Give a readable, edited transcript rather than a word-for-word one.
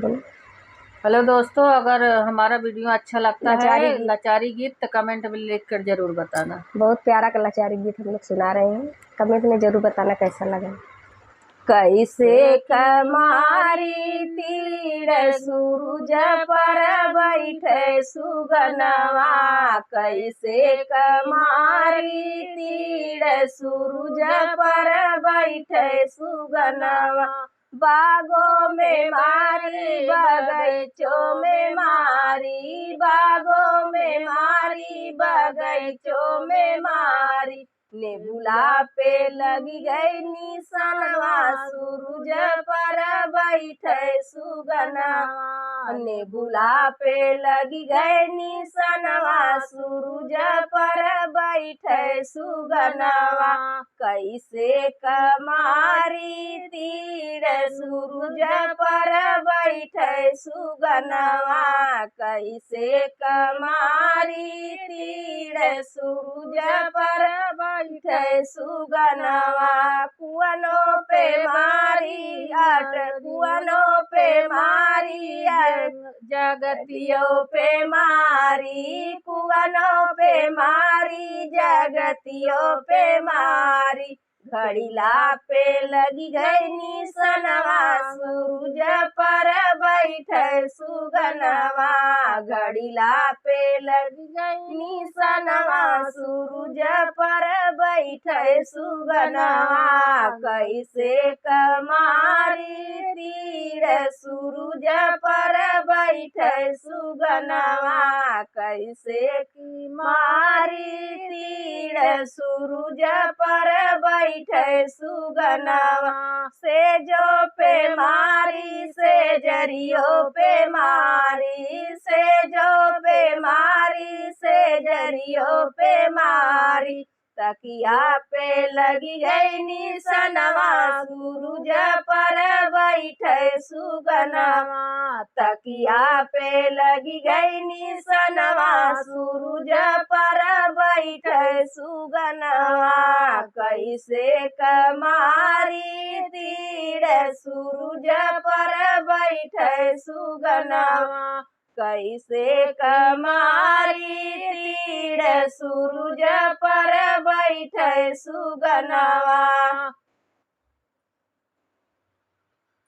बोलो। हेलो दोस्तों, अगर हमारा वीडियो अच्छा लगता लाचारी है गीत, लाचारी गीत तो कमेंट में लिख कर जरूर बताना। बहुत प्यारा का लाचारी गीत हम लोग सुना रहे हैं। कमेंट में जरूर बताना कैसा लगा। कैसे कमारी तीर सूरज पर बैठे सुगनवा, कैसे कमारी तीर सूरज पर बैठे सुगनवा, बागों में मारी बगैचों में मारी, बागों में मारी बगैचों में मारी, नेबुला पे लगी गई निशानवा सूरज पर बैठे सुगनवा, नेबुला पे लगी गई निशानवा सूरज पर बैठे सुगनवा, कैसे कमारी तीर सूरज पर बैठे सुगनवा, कैसे कमारी तीर सूरज पर बैठे सुगनवा, कुआनों पे मारी अट कुआनों पे मारी जगतियों पे मारी, कुआनों पे मारी जगतियों पे मारी, घड़ीला पे लगी गई निशानवा सूरज पर बैठे सुगनवा, घड़ीला पे लगी गई निशानवा सूरज पर बैठे सुगनवा, कैसे कमारी तीर सूरज पर बैठे सुगनवा, कैसे मारी तीर सूरज पर बैठे सुगनवा, सेजो पे मारी सेजरियो पे मारी, सेजो पे मारी सेजरियो पे मारी, तकिया पे लगी गई निशानवा सूरज पर बैठे सुगनवा, तकिया पे लगी गई निशानवा सूरज पर बैठे सुगनवा, कैसे कमारी तीर सूरज पर बैठे सुगनवा, कैसे कमारी तीर सूरज पर बैठे सुगनवा।